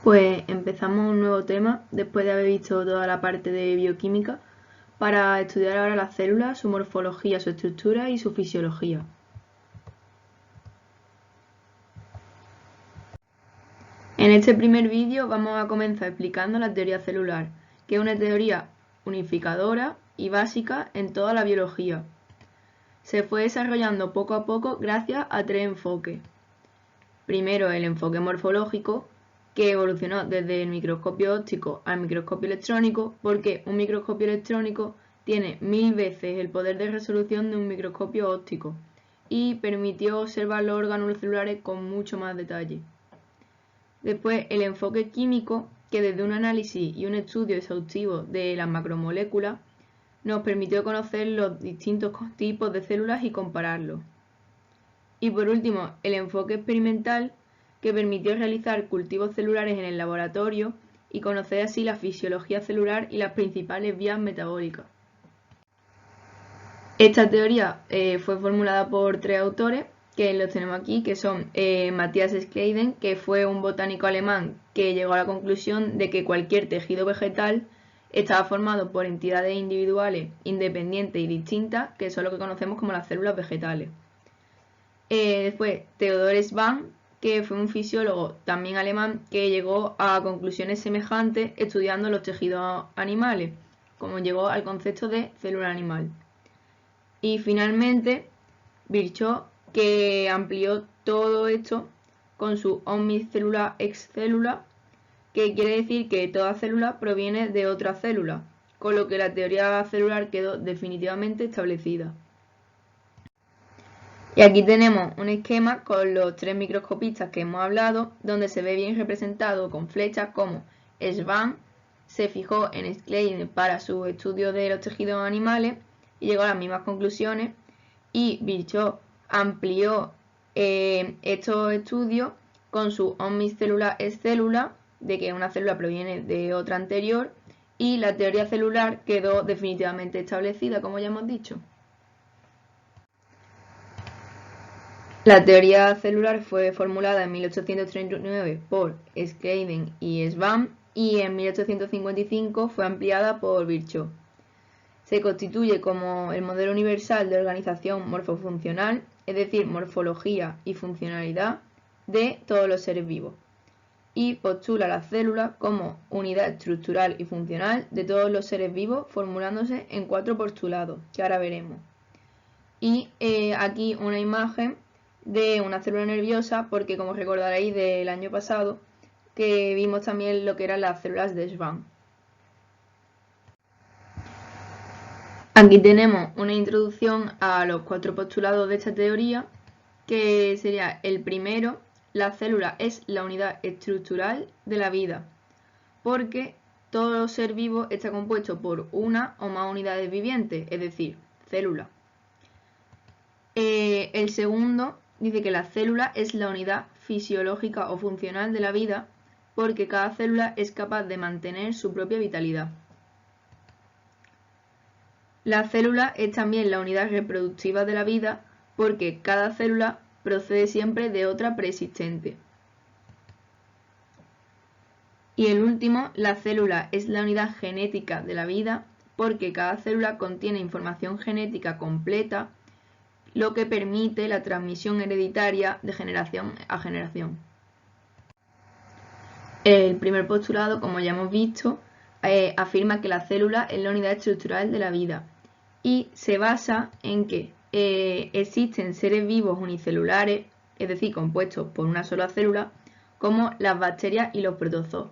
Pues empezamos un nuevo tema después de haber visto toda la parte de bioquímica para estudiar ahora las células, su morfología, su estructura y su fisiología. En este primer vídeo vamos a comenzar explicando la teoría celular, que es una teoría unificadora y básica en toda la biología. Se fue desarrollando poco a poco gracias a tres enfoques. Primero, el enfoque morfológico, que evolucionó desde el microscopio óptico al microscopio electrónico, porque un microscopio electrónico tiene 1000 veces el poder de resolución de un microscopio óptico y permitió observar los órganos celulares con mucho más detalle. Después, el enfoque químico, que desde un análisis y un estudio exhaustivo de las macromoléculas nos permitió conocer los distintos tipos de células y compararlos. Y por último, el enfoque experimental, que permitió realizar cultivos celulares en el laboratorio y conocer así la fisiología celular y las principales vías metabólicas. Esta teoría fue formulada por tres autores, que los tenemos aquí, que son Matthias Schleiden, que fue un botánico alemán que llegó a la conclusión de que cualquier tejido vegetal estaba formado por entidades individuales, independientes y distintas, que son lo que conocemos como las células vegetales. Después, Theodor Schwann, que fue un fisiólogo también alemán que llegó a conclusiones semejantes estudiando los tejidos animales, como llegó al concepto de célula animal. Y finalmente, Virchow, que amplió todo esto con su omnicélula ex célula, que quiere decir que toda célula proviene de otra célula, con lo que la teoría celular quedó definitivamente establecida. Y aquí tenemos un esquema con los tres microscopistas que hemos hablado, donde se ve bien representado con flechas como Schwann se fijó en Schleiden para su estudio de los tejidos animales y llegó a las mismas conclusiones, y Virchow amplió estos estudios con su omnicélula ex célula, de que una célula proviene de otra anterior, y la teoría celular quedó definitivamente establecida, como ya hemos dicho. La teoría celular fue formulada en 1839 por Schleiden y Schwann y en 1855 fue ampliada por Virchow. Se constituye como el modelo universal de organización morfofuncional, es decir, morfología y funcionalidad de todos los seres vivos, y postula la célula como unidad estructural y funcional de todos los seres vivos, formulándose en 4 postulados, que ahora veremos. Y aquí una imagen de una célula nerviosa, porque como recordaréis del año pasado, que vimos también lo que eran las células de Schwann. Aquí tenemos una introducción a los 4 postulados de esta teoría, que sería el primero: la célula es la unidad estructural de la vida, porque todo ser vivo está compuesto por una o más unidades vivientes, es decir, células. El segundo dice que la célula es la unidad fisiológica o funcional de la vida, porque cada célula es capaz de mantener su propia vitalidad. La célula es también la unidad reproductiva de la vida, porque cada célula procede siempre de otra preexistente. Y el último, la célula es la unidad genética de la vida, porque cada célula contiene información genética completa, lo que permite la transmisión hereditaria de generación a generación. El primer postulado, como ya hemos visto, afirma que la célula es la unidad estructural de la vida y se basa en que existen seres vivos unicelulares, es decir, compuestos por una sola célula, como las bacterias y los protozoos,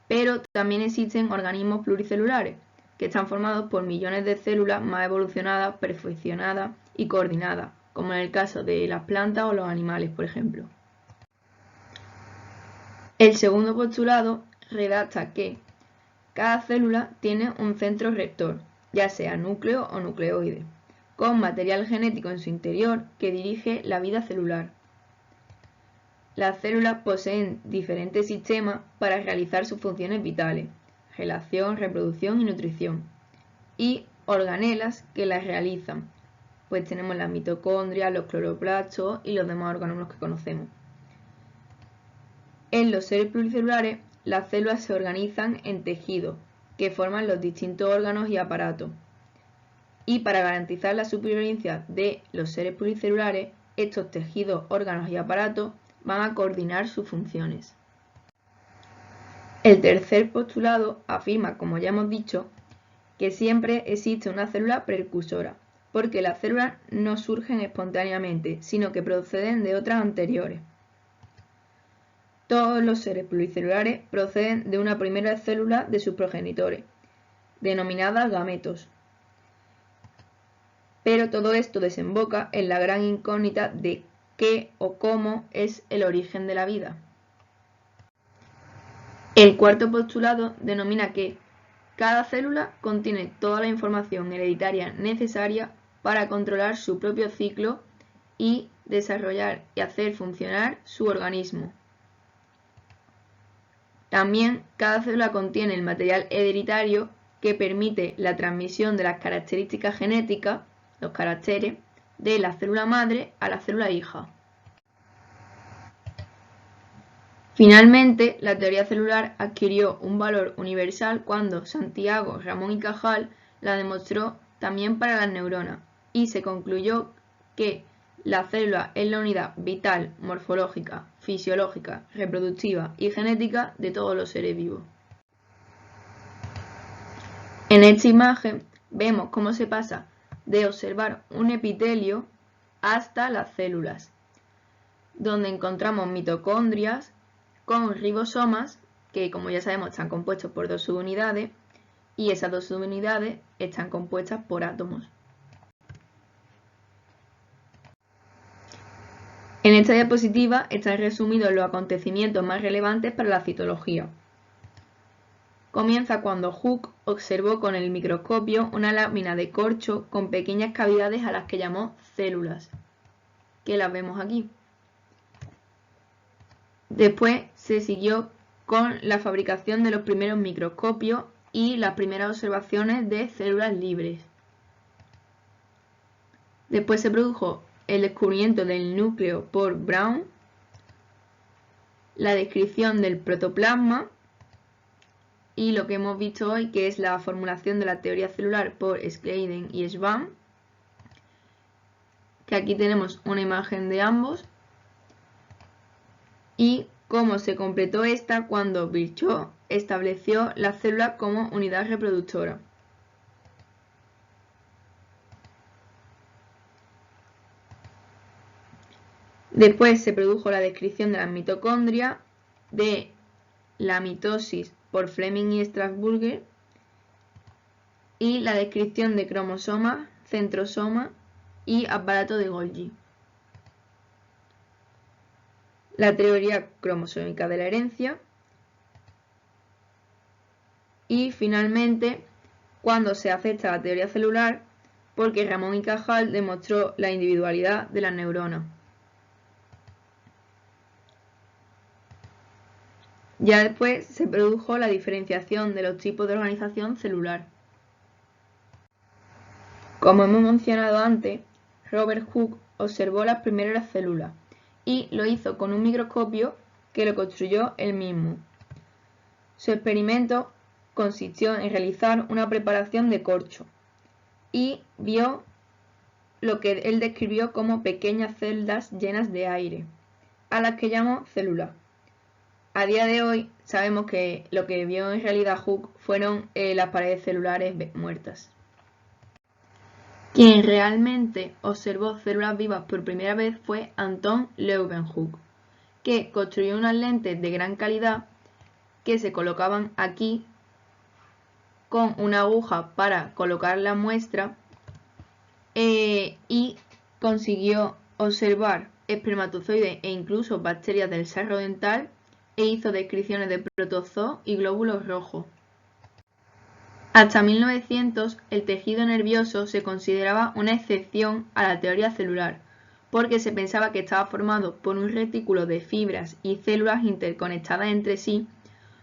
pero también existen organismos pluricelulares, que están formados por millones de células más evolucionadas, perfeccionadas y coordinadas, como en el caso de las plantas o los animales, por ejemplo. El segundo postulado redacta que cada célula tiene un centro rector, ya sea núcleo o nucleoide, con material genético en su interior que dirige la vida celular. Las células poseen diferentes sistemas para realizar sus funciones vitales, relación, reproducción y nutrición, y organelas que las realizan, pues tenemos las mitocondrias, los cloroplastos y los demás órganos que conocemos. En los seres pluricelulares las células se organizan en tejidos, que forman los distintos órganos y aparatos. Y para garantizar la supervivencia de los seres pluricelulares, estos tejidos, órganos y aparatos van a coordinar sus funciones. El tercer postulado afirma, como ya hemos dicho, que siempre existe una célula precursora, porque las células no surgen espontáneamente, sino que proceden de otras anteriores. Todos los seres pluricelulares proceden de una primera célula de sus progenitores, denominadas gametos. Pero todo esto desemboca en la gran incógnita de qué o cómo es el origen de la vida. El cuarto postulado denomina que cada célula contiene toda la información hereditaria necesaria para controlar su propio ciclo y desarrollar y hacer funcionar su organismo. También cada célula contiene el material hereditario que permite la transmisión de las características genéticas, los caracteres, de la célula madre a la célula hija. Finalmente, la teoría celular adquirió un valor universal cuando Santiago, Ramón y Cajal la demostró también para las neuronas, y se concluyó que la célula es la unidad vital, morfológica, fisiológica, reproductiva y genética de todos los seres vivos. En esta imagen vemos cómo se pasa de observar un epitelio hasta las células, donde encontramos mitocondrias con ribosomas, que como ya sabemos están compuestos por dos subunidades, y esas dos subunidades están compuestas por átomos. En esta diapositiva están resumidos los acontecimientos más relevantes para la citología. Comienza cuando Hooke observó con el microscopio una lámina de corcho con pequeñas cavidades a las que llamó células, que las vemos aquí. Después se siguió con la fabricación de los primeros microscopios y las primeras observaciones de células libres. Después se produjo el descubrimiento del núcleo por Brown, la descripción del protoplasma y lo que hemos visto hoy, que es la formulación de la teoría celular por Schleiden y Schwann, que aquí tenemos una imagen de ambos, y cómo se completó esta cuando Virchow estableció la célula como unidad reproductora. Después se produjo la descripción de las mitocondrias, de la mitosis por Fleming y Strasburger, y la descripción de cromosomas, centrosomas y aparato de Golgi. La teoría cromosómica de la herencia y finalmente cuando se acepta la teoría celular porque Ramón y Cajal demostró la individualidad de las neuronas. Ya después se produjo la diferenciación de los tipos de organización celular. Como hemos mencionado antes, Robert Hooke observó las primeras células y lo hizo con un microscopio que lo construyó él mismo. Su experimento consistió en realizar una preparación de corcho y vio lo que él describió como pequeñas celdas llenas de aire, a las que llamó células. A día de hoy sabemos que lo que vio en realidad Hooke fueron las paredes celulares muertas. Quien realmente observó células vivas por primera vez fue Anton Leeuwenhoek, que construyó unas lentes de gran calidad que se colocaban aquí con una aguja para colocar la muestra y consiguió observar espermatozoides e incluso bacterias del sarro dental e hizo descripciones de protozoos y glóbulos rojos. Hasta 1900 el tejido nervioso se consideraba una excepción a la teoría celular, porque se pensaba que estaba formado por un retículo de fibras y células interconectadas entre sí,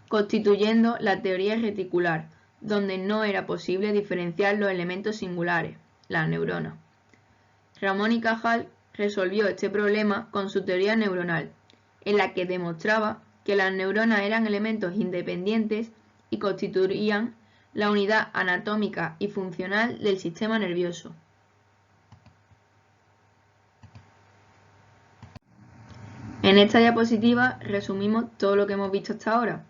constituyendo la teoría reticular, donde no era posible diferenciar los elementos singulares, las neuronas. Ramón y Cajal resolvió este problema con su teoría neuronal, en la que demostraba que las neuronas eran elementos independientes y constituían la unidad anatómica y funcional del sistema nervioso. En esta diapositiva resumimos todo lo que hemos visto hasta ahora: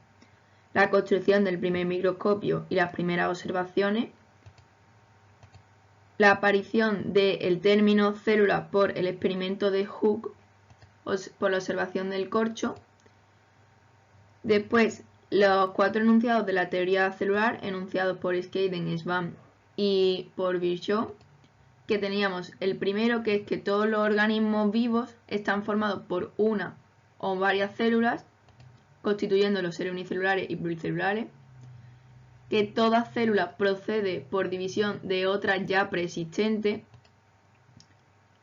la construcción del primer microscopio y las primeras observaciones, la aparición del término célula por el experimento de Hooke por la observación del corcho, después los 4 enunciados de la teoría celular enunciados por Scheiden, Schwann y por Virchow, que teníamos el primero, que es que todos los organismos vivos están formados por una o varias células, constituyendo los seres unicelulares y pluricelulares, que toda célula procede por división de otra ya preexistente,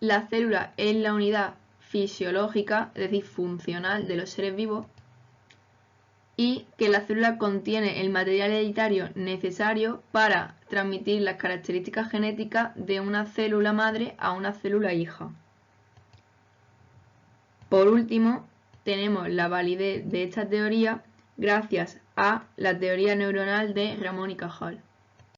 la célula es la unidad fisiológica, es decir, funcional de los seres vivos, y que la célula contiene el material hereditario necesario para transmitir las características genéticas de una célula madre a una célula hija. Por último, tenemos la validez de esta teoría gracias a la teoría neuronal de Ramón y Cajal.